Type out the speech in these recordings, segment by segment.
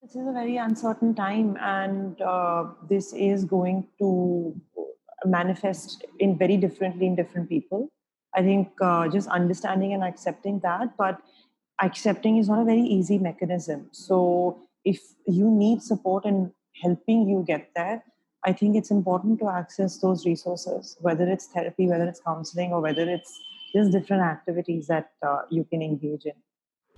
This is a very uncertain time, and this is going to manifest in very differently in different people. I think just understanding and accepting that, but accepting is not a very easy mechanism. So, if you need support in helping you get there, I think it's important to access those resources, whether it's therapy, whether it's counseling, or whether it's just different activities that you can engage in.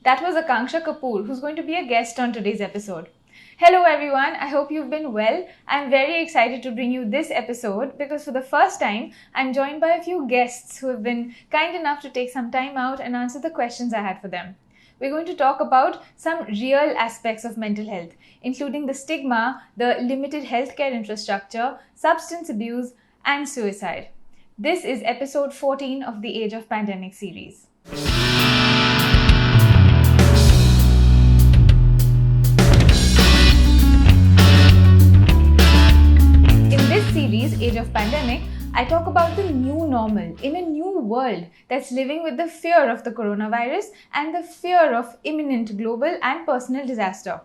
That was Aakanksha Kapoor, who's going to be a guest on today's episode. Hello, everyone. I hope you've been well. I'm very excited to bring you this episode because for the first time, I'm joined by a few guests who have been kind enough to take some time out and answer the questions I had for them. We're going to talk about some real aspects of mental health, including the stigma, the limited healthcare infrastructure, substance abuse, and suicide. This is episode 14 of the Age of Pandemic series. Series, Age of Pandemic, I talk about the new normal in a new world that's living with the fear of the coronavirus and the fear of imminent global and personal disaster.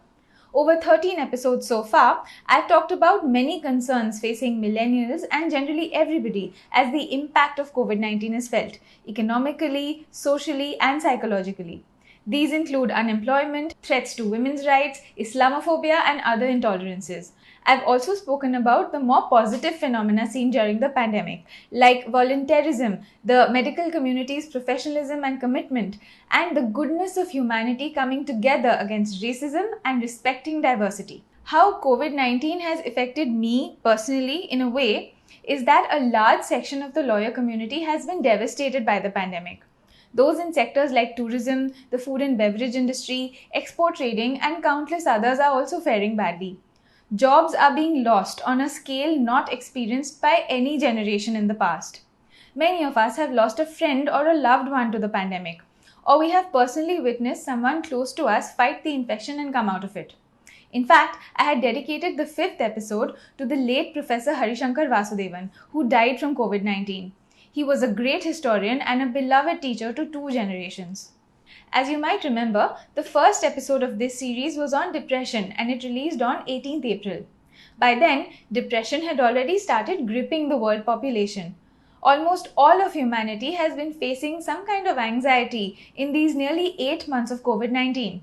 Over 13 episodes so far, I've talked about many concerns facing millennials and generally everybody as the impact of COVID-19 is felt, economically, socially, and psychologically. These include unemployment, threats to women's rights, Islamophobia, and other intolerances. I've also spoken about the more positive phenomena seen during the pandemic, like volunteerism, the medical community's professionalism and commitment, and the goodness of humanity coming together against racism and respecting diversity. How COVID-19 has affected me personally in a way is that a large section of the lawyer community has been devastated by the pandemic. Those in sectors like tourism, the food and beverage industry, export trading, and countless others are also faring badly. Jobs are being lost on a scale not experienced by any generation in the past. Many of us have lost a friend or a loved one to the pandemic, or we have personally witnessed someone close to us fight the infection and come out of it. In fact, I had dedicated the fifth episode to the late Professor Harishankar Vasudevan, who died from COVID-19. He was a great historian and a beloved teacher to two generations. As you might remember, the first episode of this series was on depression and it released on 18th April. By then, depression had already started gripping the world population. Almost all of humanity has been facing some kind of anxiety in these nearly 8 months of COVID-19.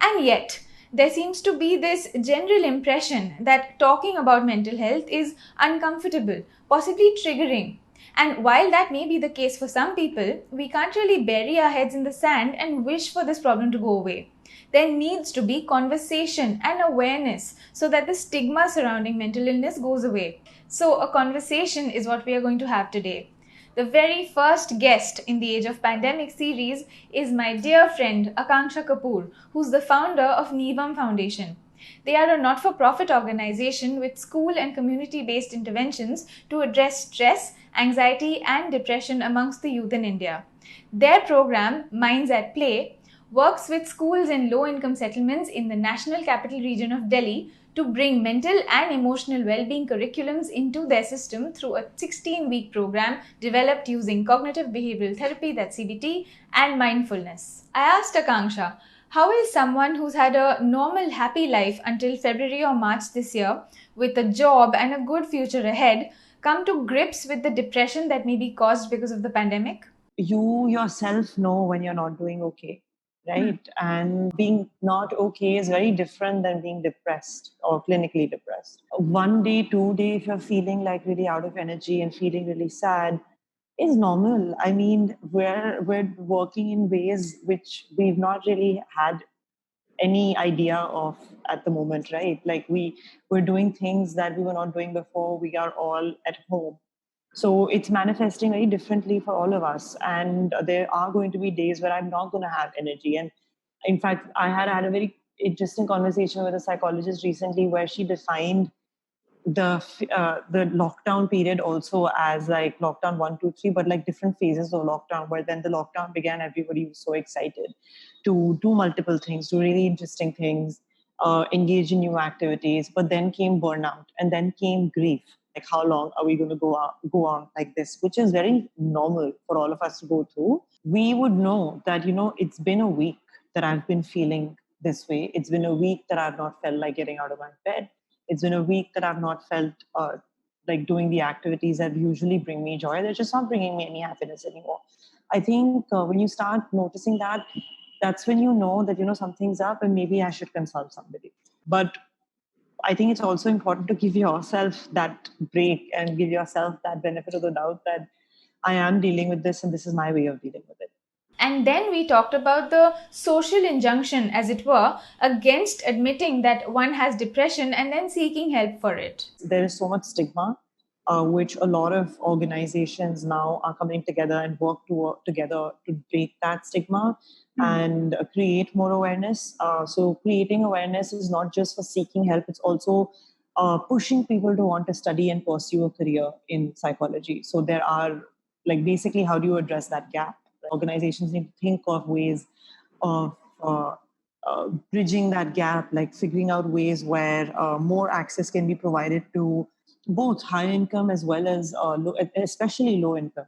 And yet, there seems to be this general impression that talking about mental health is uncomfortable, possibly triggering. And while that may be the case for some people, we can't really bury our heads in the sand and wish for this problem to go away. There needs to be conversation and awareness so that the stigma surrounding mental illness goes away. So, a conversation is what we are going to have today. The very first guest in the Age of Pandemic series is my dear friend Aakanksha Kapoor, who's the founder of Neevam Foundation. They are a not-for-profit organization with school and community-based interventions to address stress, anxiety, and depression amongst the youth in India. Their program, Minds at Play, works with schools in low-income settlements in the National Capital Region of Delhi to bring mental and emotional well-being curriculums into their system through a 16-week program developed using cognitive behavioral therapy, that's CBT, and mindfulness. I asked Aakanksha, how will someone who's had a normal, happy life until February or March this year, with a job and a good future ahead, come to grips with the depression that may be caused because of the pandemic? You yourself know when you're not doing okay, right? And being not okay is very different than being depressed or clinically depressed. One day, 2 day, if you're feeling like really out of energy and feeling really sad, is normal. I mean, we're working in ways which we've not really had any idea of at the moment, right? Like we're doing things that we were not doing before. We are all at home, so it's manifesting very differently for all of us. And there are going to be days where I'm not going to have energy. And in fact, I had a very interesting conversation with a psychologist recently where she defined the lockdown period also as like lockdown 1, 2, 3, but like different phases of lockdown. Where then the lockdown began, everybody was so excited to do multiple things, do really interesting things, engage in new activities. But then came burnout, and then came grief. Like, how long are we going to go on like this? Which is very normal for all of us to go through. We would know that it's been a week that I've been feeling this way. It's been a week that I've not felt like getting out of my bed. It's been a week that I've not felt like doing the activities that usually bring me joy. They're just not bringing me any happiness anymore. I think when you start noticing that, that's when you know that, something's up and maybe I should consult somebody. But I think it's also important to give yourself that break and give yourself that benefit of the doubt that I am dealing with this and this is my way of dealing with it. And then we talked about the social injunction, as it were, against admitting that one has depression and then seeking help for it. There is so much stigma, which a lot of organizations now are coming together and work together to break that stigma and create more awareness. So creating awareness is not just for seeking help, it's also pushing people to want to study and pursue a career in psychology. So there are, like, basically, how do you address that gap? Organizations need to think of ways of bridging that gap, like figuring out ways where more access can be provided to both high income as well as especially low income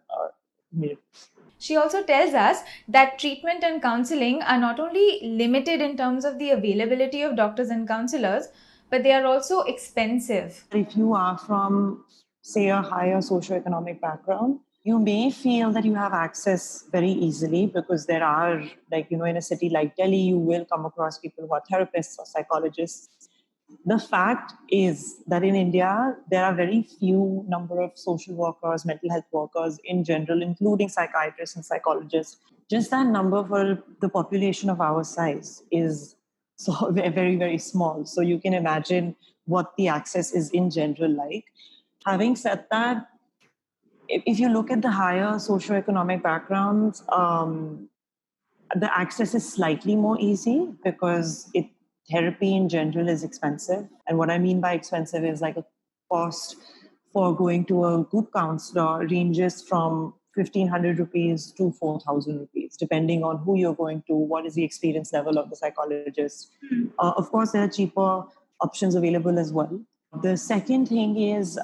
communities. She also tells us that treatment and counseling are not only limited in terms of the availability of doctors and counselors, but they are also expensive. If you are from, say, a higher socioeconomic background, you may feel that you have access very easily because there are, like, in a city like Delhi, you will come across people who are therapists or psychologists. The fact is that in India, there are very few number of social workers, mental health workers in general, including psychiatrists and psychologists. Just that number for the population of our size is so very, very small. So you can imagine what the access is in general like. Having said that, if you look at the higher socioeconomic backgrounds, the access is slightly more easy because therapy in general is expensive. And what I mean by expensive is, like, a cost for going to a group counselor ranges from 1,500 rupees to 4,000 rupees, depending on who you're going to, what is the experience level of the psychologist. Of course, there are cheaper options available as well. The second thing is,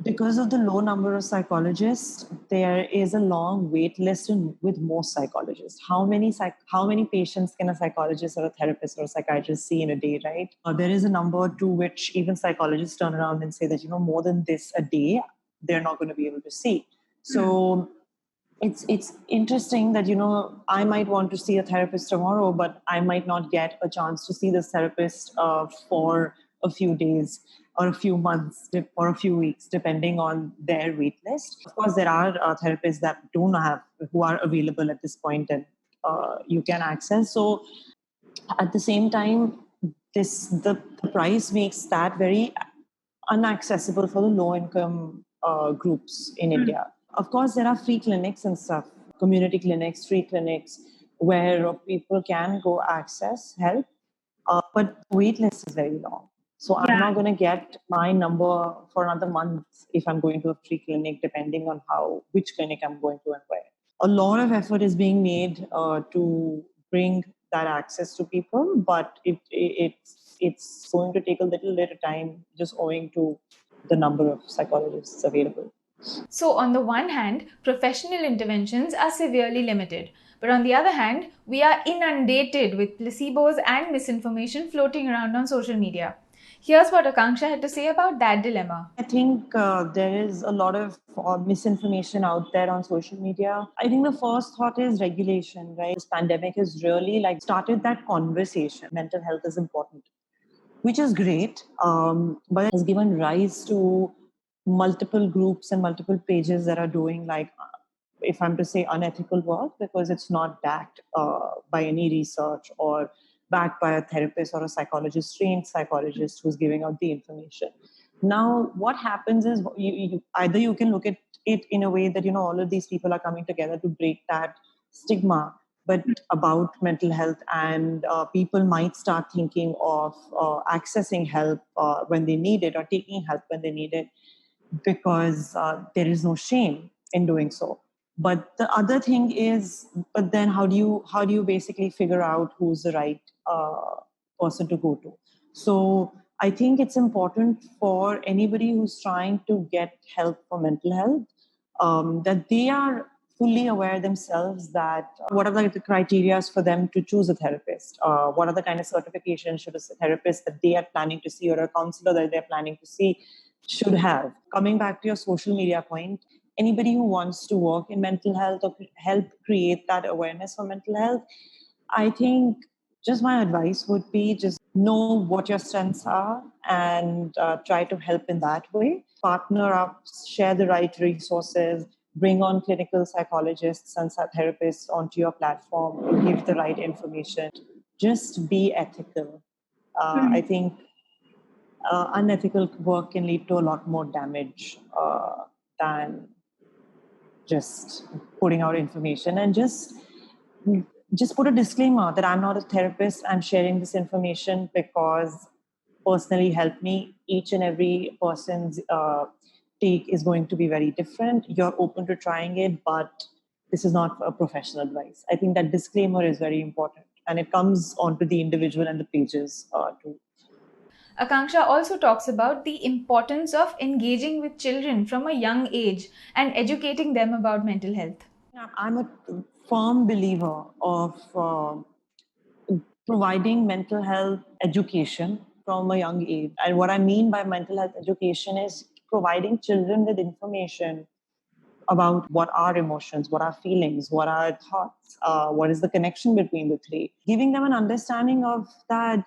because of the low number of psychologists, there is a long wait list with most psychologists. How many patients can a psychologist or a therapist or a psychiatrist see in a day, right? There is a number to which even psychologists turn around and say that, more than this a day, they're not going to be able to see. So it's interesting that, I might want to see a therapist tomorrow, but I might not get a chance to see this therapist for a few days or a few months or a few weeks, depending on their wait list. Of course, there are therapists that who are available at this point and you can access. So at the same time, the price makes that very unaccessible for the low income groups in India. Of course, there are free clinics and stuff, community clinics, free clinics, where people can go access help, but the wait list is very long. So I'm not going to get my number for another month if I'm going to a free clinic, depending on which clinic I'm going to and where. A lot of effort is being made to bring that access to people, but it's going to take a little bit of time, just owing to the number of psychologists available. So, on the one hand, professional interventions are severely limited. But on the other hand, we are inundated with placebos and misinformation floating around on social media. Here's what Aakanksha had to say about that dilemma. I think there is a lot of misinformation out there on social media. I think the first thought is regulation, right? This pandemic has really, like, started that conversation. Mental health is important, which is great, but it has given rise to multiple groups and multiple pages that are doing, like, if I'm to say, unethical work, because it's not backed by any research or backed by a therapist or a psychologist, trained psychologist who's giving out the information. Now, what happens is, either you can look at it in a way that, all of these people are coming together to break that stigma, but about mental health, and people might start thinking of accessing help when they need it, or taking help when they need it, because there is no shame in doing so. But the other thing is, but then how do you basically figure out who's the right person to go to? So I think it's important for anybody who's trying to get help for mental health, that they are fully aware themselves that what are the criteria for them to choose a therapist? What are the kind of certifications should a therapist that they are planning to see or a counselor that they're planning to see should have? Coming back to your social media point, anybody who wants to work in mental health or help create that awareness for mental health, I think just my advice would be just know what your strengths are and try to help in that way. Partner up, share the right resources, bring on clinical psychologists and therapists onto your platform to give the right information. Just be ethical. I think unethical work can lead to a lot more damage than just putting out information, and just put a disclaimer that I'm not a therapist. I'm sharing this information because personally helped me. Each and every person's take is going to be very different. You're open to trying it, but this is not a professional advice. I think that disclaimer is very important, and it comes onto the individual and the pages too. Akanksha also talks about the importance of engaging with children from a young age and educating them about mental health. I'm a firm believer of providing mental health education from a young age. And what I mean by mental health education is providing children with information about what are emotions, what are feelings, what are thoughts, what is the connection between the three. Giving them an understanding of that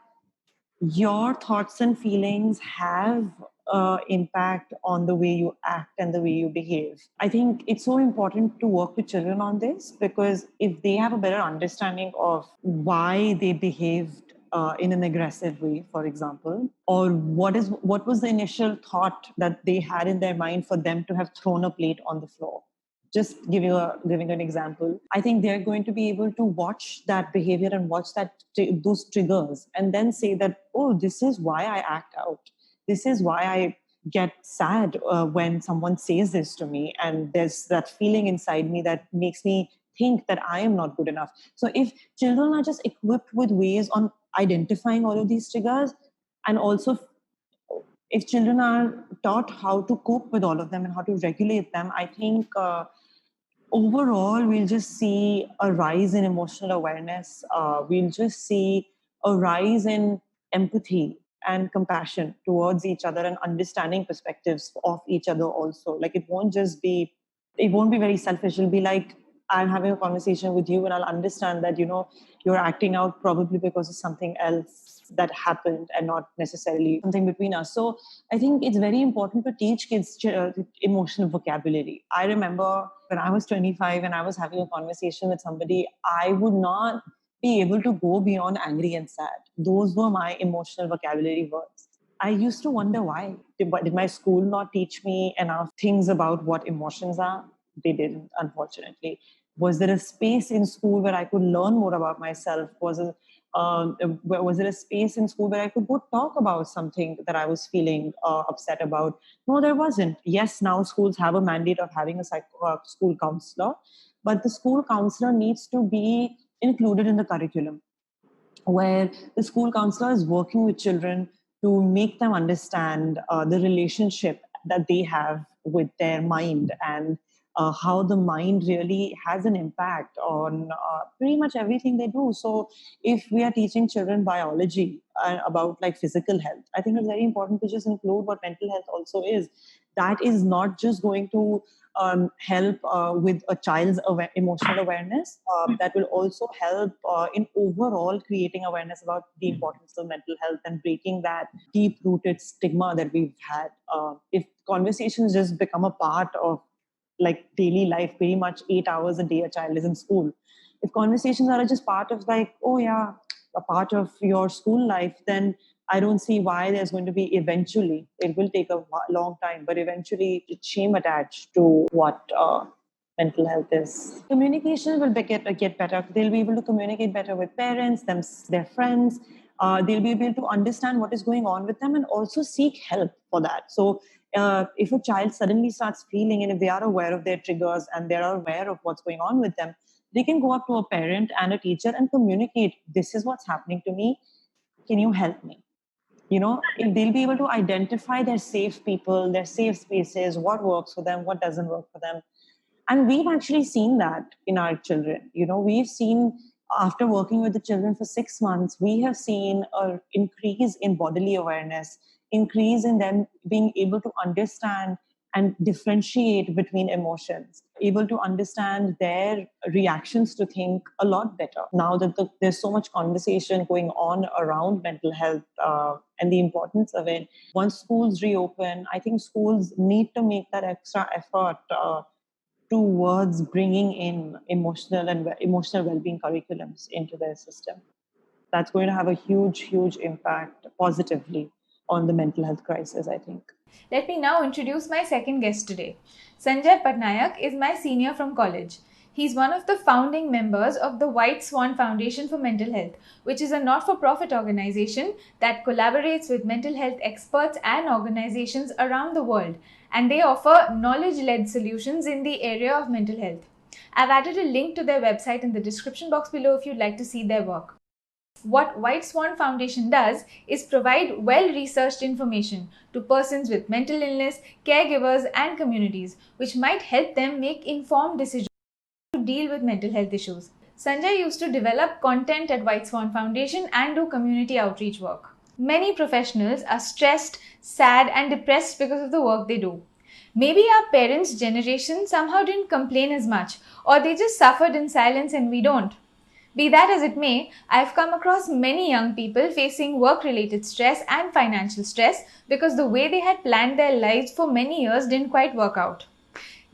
your thoughts and feelings have impact on the way you act and the way you behave. I think it's so important to work with children on this, because if they have a better understanding of why they behaved in an aggressive way, for example, or what was the initial thought that they had in their mind for them to have thrown a plate on the floor, just giving an example, I think they're going to be able to watch that behavior and watch those triggers and then say that, oh, this is why I act out. This is why I get sad when someone says this to me. And there's that feeling inside me that makes me think that I am not good enough. So if children are just equipped with ways on identifying all of these triggers, and also if children are taught how to cope with all of them and how to regulate them, I think overall, we'll just see a rise in emotional awareness. We'll just see a rise in empathy and compassion towards each other and understanding perspectives of each other also. Like it won't be very selfish. It'll be like, I'm having a conversation with you and I'll understand that, you're acting out probably because of something else that happened and not necessarily something between us. So I think it's very important to teach kids emotional vocabulary. I remember when I was 25 and I was having a conversation with somebody, I would not be able to go beyond angry and sad. Those were my emotional vocabulary words. I used to wonder why. Did my school not teach me enough things about what emotions are? They didn't, unfortunately. Was there a space in school where I could learn more about myself? Was there a space in school where I could go talk about something that I was feeling upset about? No, there wasn't. Yes, now schools have a mandate of having a school counselor, but the school counselor needs to be included in the curriculum, where the school counselor is working with children to make them understand the relationship that they have with their mind, and how the mind really has an impact on pretty much everything they do. So if we are teaching children biology about like physical health, I think it's very important to just include what mental health also is. That is not just going to help with a child's emotional awareness. That will also help in overall creating awareness about the importance of mental health and breaking that deep rooted stigma that we've had. If conversations just become a part of like daily life, pretty much 8 hours a day a child is in school. If conversations are just part of like, oh yeah, a part of your school life, then I don't see why there's going to be eventually, it will take a long time, but eventually it's shame attached to what mental health is. Communication will get better. They'll be able to communicate better with parents, their friends. They'll be able to understand what is going on with them and also seek help for that. So if a child suddenly starts feeling, and if they are aware of their triggers and they are aware of what's going on with them, they can go up to a parent and a teacher and communicate, this is what's happening to me. Can you help me? If they'll be able to identify their safe people, their safe spaces, what works for them, what doesn't work for them. And we've actually seen that in our children. We've seen, after working with the children for 6 months, we have seen an increase in bodily awareness, increase in them being able to understand and differentiate between emotions, able to understand their reactions to think a lot better. Now that there's so much conversation going on around mental health and the importance of it, once schools reopen, I think schools need to make that extra effort towards bringing in emotional well-being curriculums into their system. That's going to have a huge impact positively on the mental health crisis, I think. Let me now introduce my second guest today. Sanjay Patnaik is my senior from college. He's one of the founding members of the White Swan Foundation for Mental Health, which is a not-for-profit organization that collaborates with mental health experts and organizations around the world, and they offer knowledge-led solutions in the area of mental health. I've added a link to their website in the description box below if you'd like to see their work. What White Swan Foundation does is provide well-researched information to persons with mental illness, caregivers, and communities, which might help them make informed decisions to deal with mental health issues. Sanjay used to develop content at White Swan Foundation and do community outreach work. Many professionals are stressed, sad, and depressed because of the work they do. Maybe our parents' generation somehow didn't complain as much, or they just suffered in silence and we don't. Be that as it may, I've come across many young people facing work-related stress and financial stress because the way they had planned their lives for many years didn't quite work out.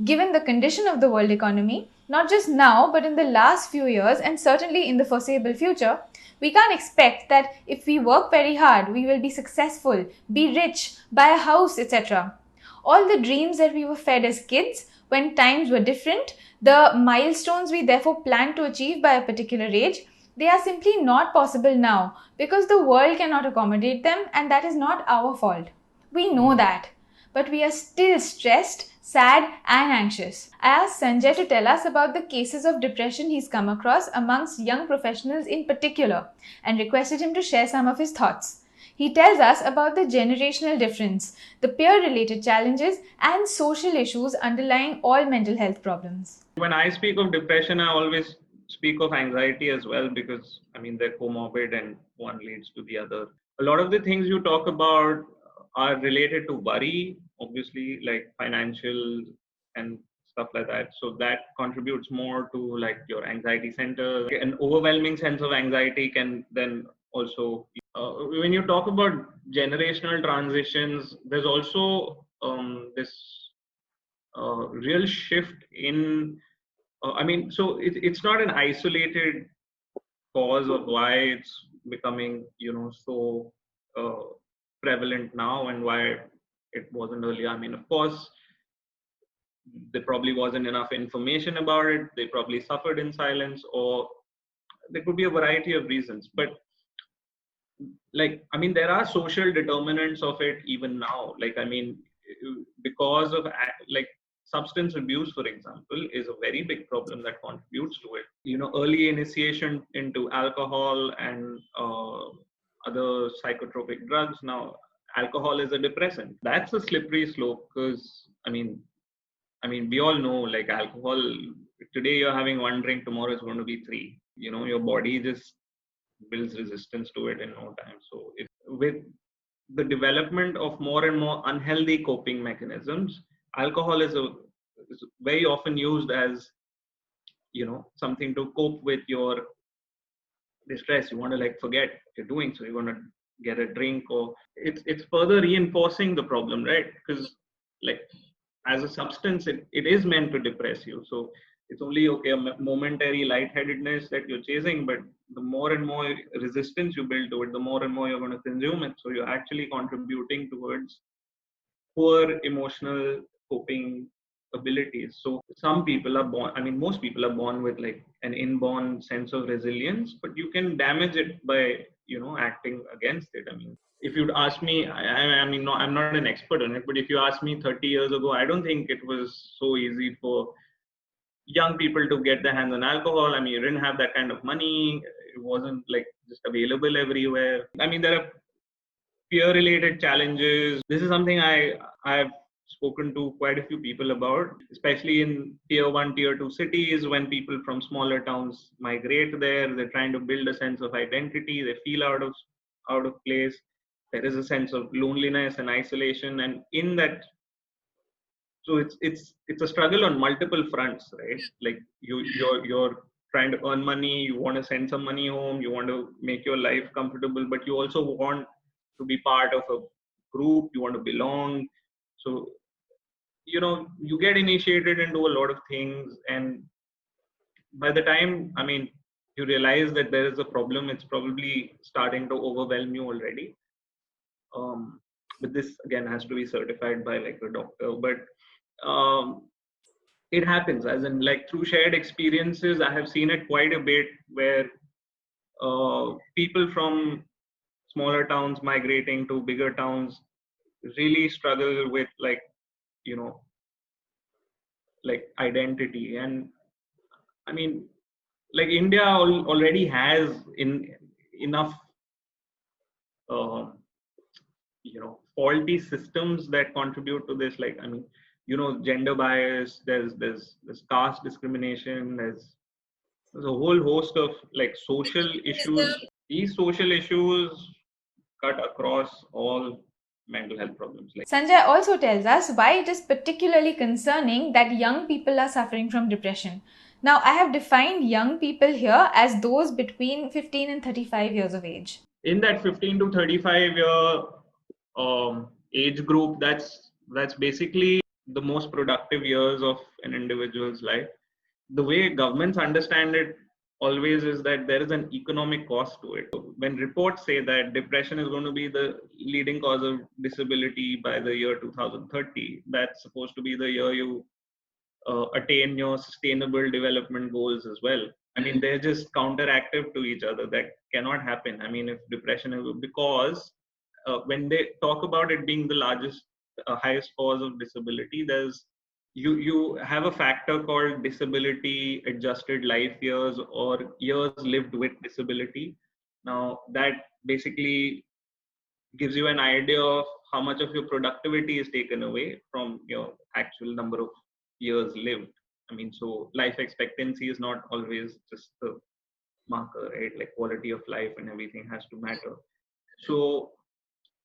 Given the condition of the world economy, not just now but in the last few years and certainly in the foreseeable future, we can't expect that if we work very hard, we will be successful, be rich, buy a house, etc. All the dreams that we were fed as kids when times were different, the milestones we therefore planned to achieve by a particular age, they are simply not possible now because the world cannot accommodate them, and that is not our fault. We know that, but we are still stressed, sad, and anxious. I asked Sanjay to tell us about the cases of depression he's come across amongst young professionals in particular and requested him to share some of his thoughts. He tells us about the generational difference, the peer-related challenges, and social issues underlying all mental health problems. When I speak of depression, I always speak of anxiety as well because, they're comorbid and one leads to the other. A lot of the things you talk about are related to worry, obviously, like financial and stuff like that. So that contributes more to like your anxiety center. An overwhelming sense of anxiety can then also, when you talk about generational transitions, there's also this real shift in, so it's not an isolated cause of why it's becoming, so prevalent now and why it wasn't earlier. Of course, there probably wasn't enough information about it. They probably suffered in silence, or there could be a variety of reasons. But there are social determinants of it even now. Because of like substance abuse, for example, is a very big problem that contributes to it. Early initiation into alcohol and other psychotropic drugs. Now, alcohol is a depressant. That's a slippery slope because we all know, like, alcohol, today you're having one drink, tomorrow it's going to be three. Your body just builds resistance to it in no time. So with the development of more and more unhealthy coping mechanisms, alcohol is very often used as, something to cope with your distress. You want to like forget what you're doing, so you want to get a drink, or it's further reinforcing the problem, right? Because like as a substance, it is meant to depress you. So it's only a momentary lightheadedness that you're chasing, but the more and more resistance you build to it, the more and more you're going to consume it. So you're actually contributing towards poor emotional coping abilities. So some people are born, most people are born with like an inborn sense of resilience, but you can damage it by, acting against it. If you'd ask me, no, I'm not an expert on it, but if you asked me 30 years ago, I don't think it was so easy for young people to get their hands on alcohol. You didn't have that kind of money. It wasn't like just available everywhere. There are peer related challenges. This is something I've spoken to quite a few people about, especially in tier 1, tier 2 cities. When people from smaller towns migrate there, they're trying to build a sense of identity. They feel out of place. There is a sense of loneliness and isolation, and in that, so it's a struggle on multiple fronts, right? Like you're trying to earn money, you want to send some money home, you want to make your life comfortable, but you also want to be part of a group, you want to belong. So you get initiated into a lot of things, and by the time, I mean, you realize that there is a problem, it's probably starting to overwhelm you already. But this again has to be certified by like a doctor. But it happens, as in, like, through shared experiences, I have seen it quite a bit, where people from smaller towns migrating to bigger towns really struggle with, like, you know like identity. And I mean, like, India already has enough uh, faulty systems that contribute to this. Like, I mean, gender bias, there's caste discrimination, there's a whole host of, like, social issues. These social issues cut across all mental health problems. Like, Sanjay also tells us why it is particularly concerning that young people are suffering from depression. Now, I have defined young people here as those between 15 and 35 years of age. in that 15 to 35 year age group, that's basically the most productive years of an individual's life. The way governments understand it always is that there is an economic cost to it. When reports say that depression is going to be the leading cause of disability by the year 2030, that's supposed to be the year you attain your sustainable development goals as well. I mean, they're just counteractive to each other. That cannot happen. I mean, if depression is, because when they talk about it being the largest, highest cause of disability, there's you have a factor called disability adjusted life years, or years lived with disability. Now that basically gives you an idea of how much of your productivity is taken away from your actual number of years lived. I mean, so life expectancy is not always just the marker, right? Like, quality of life and everything has to matter. So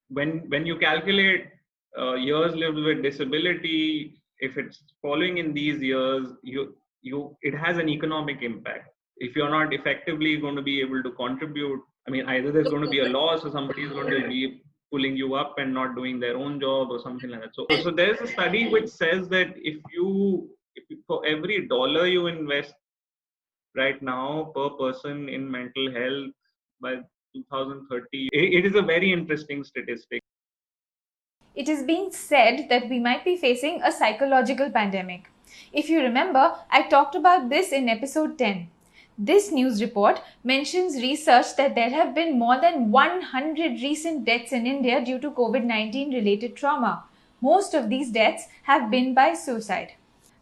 when you calculate years lived with disability, if it's following in these years, you it has an economic impact. If you're not effectively going to be able to contribute, I mean, either there's going to be a loss, or somebody is going to be pulling you up and not doing their own job or something like that. So there's a study which says that if you for every dollar you invest right now per person in mental health by 2030, it is a very interesting statistic. It is being said that we might be facing a psychological pandemic. If you remember, I talked about this in episode 10. This news report mentions research that there have been more than 100 recent deaths in India due to COVID-19 related trauma. Most of these deaths have been by suicide.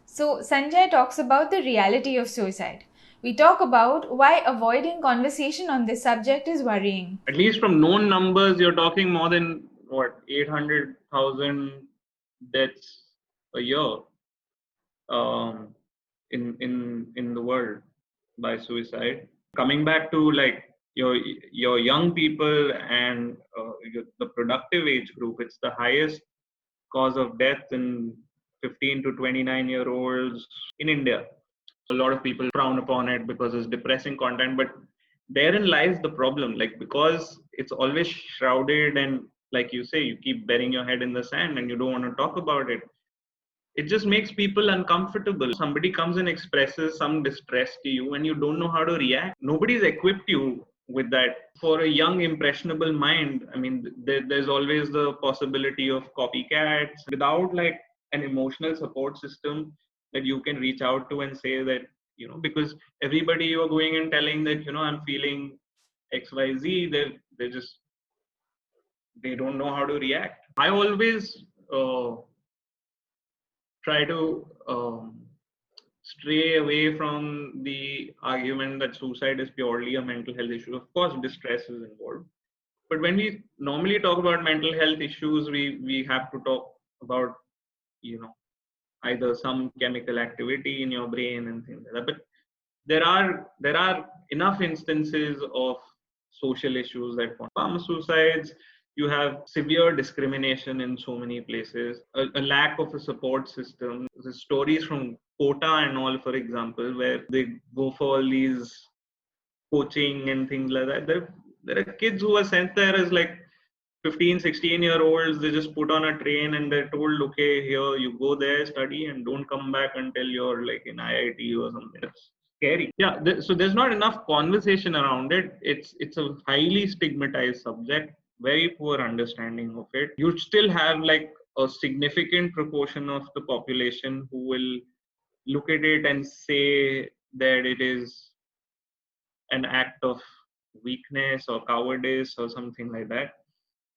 So, Sanjay talks about the reality of suicide. We talk about why avoiding conversation on this subject is worrying. At least from known numbers, you're talking more than what, 800,000 deaths a year, um, in the world by suicide. Coming back to, like, your young people and the productive age group, it's the highest cause of death in 15 to 29-year-olds in India. A lot of people frown upon it because it's depressing content, but therein lies the problem. Like, because it's always shrouded, and, like you say, you keep burying your head in the sand and you don't want to talk about it, it just makes people uncomfortable. Somebody comes and expresses some distress to you and you don't know how to react. Nobody's equipped you with that. For a young impressionable mind, I mean, there's always the possibility of copycats. Without, like, an emotional support system that you can reach out to and say that, because everybody you're going and telling that, I'm feeling XYZ, they just, they don't know how to react. I always try to stray away from the argument that suicide is purely a mental health issue. Of course, distress is involved. But when we normally talk about mental health issues, we have to talk about either some chemical activity in your brain and things like that. But there are enough instances of social issues that farm suicides. You have severe discrimination in so many places, a lack of a support system. The stories from Kota and all, for example, where they go for all these coaching and things like that. There are kids who are sent there as like 15, 16-year-olds. They just put on a train and they're told, okay, here you go there, study, and don't come back until you're like in IIT or something. It's scary. Yeah. So there's not enough conversation around it. It's a highly stigmatized subject, very poor understanding of it. You still have like a significant proportion of the population who will look at it and say that it is an act of weakness or cowardice or something like that,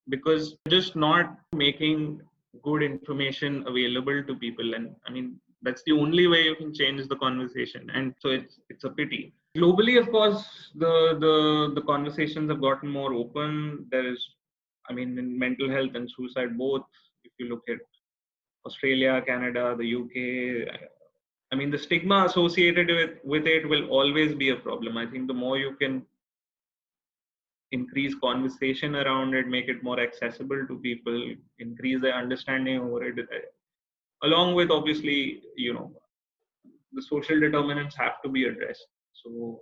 because just not making good information available to people. And I mean, that's the only way you can change the conversation. And so it's a pity. Globally, of course, the conversations have gotten more open. There is, I mean, in mental health and suicide both, if you look at Australia, Canada, the UK, I mean, the stigma associated with it will always be a problem. I think the more you can increase conversation around it, make it more accessible to people, increase their understanding over it, along with obviously, the social determinants have to be addressed. So,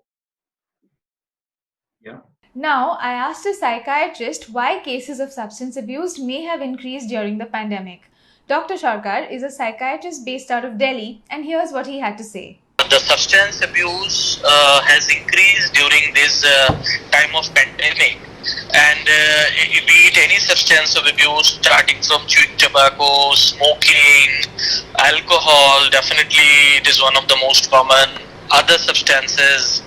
yeah. Now, I asked a psychiatrist why cases of substance abuse may have increased during the pandemic. Dr. Sarkar is a psychiatrist based out of Delhi, and here's what he had to say. The substance abuse has increased during this time of pandemic, and be it any substance of abuse, starting from chewing tobacco, smoking, alcohol, definitely it is one of the most common. Other substances,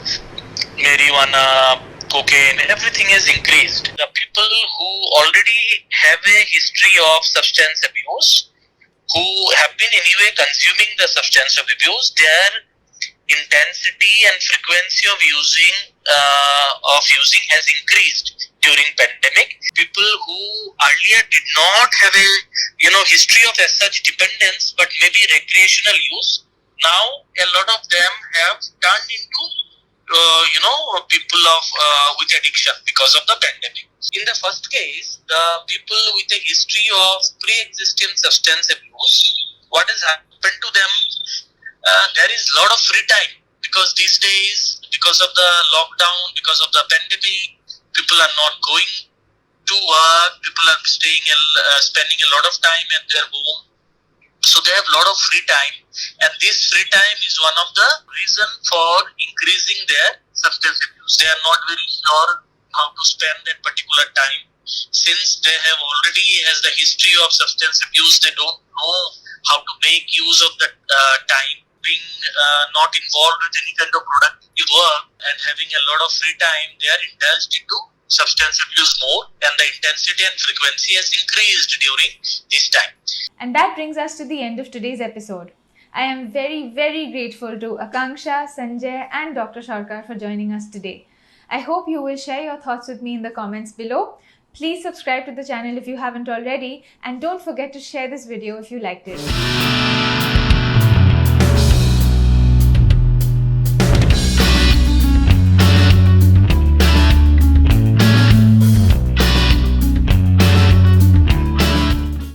marijuana, cocaine, everything has increased. The people who already have a history of substance abuse, who have been anyway consuming the substance of abuse, their intensity and frequency of using has increased during pandemic. People who earlier did not have a history of as such dependence, but maybe recreational use, now a lot of them have turned into people of with addiction because of the pandemic. In the first case, the people with a history of pre-existing substance abuse, what has happened to them? There is a lot of free time, because these days, because of the lockdown, because of the pandemic, people are not going to work. People are spending a lot of time at their home. So they have a lot of free time, and this free time is one of the reason for increasing their substance abuse. They are not very sure how to spend that particular time. Since they have already has the history of substance abuse, they don't know how to make use of that time. Being not involved with any kind of productive work and having a lot of free time, they are indulged into substance abuse more, and the intensity and frequency has increased during this time. And that brings us to the end of today's episode. I am very, very grateful to Aakanksha, Sanjay, and Dr. Sarkar for joining us today. I hope you will share your thoughts with me in the comments below. Please subscribe to the channel if you haven't already, and don't forget to share this video if you liked it.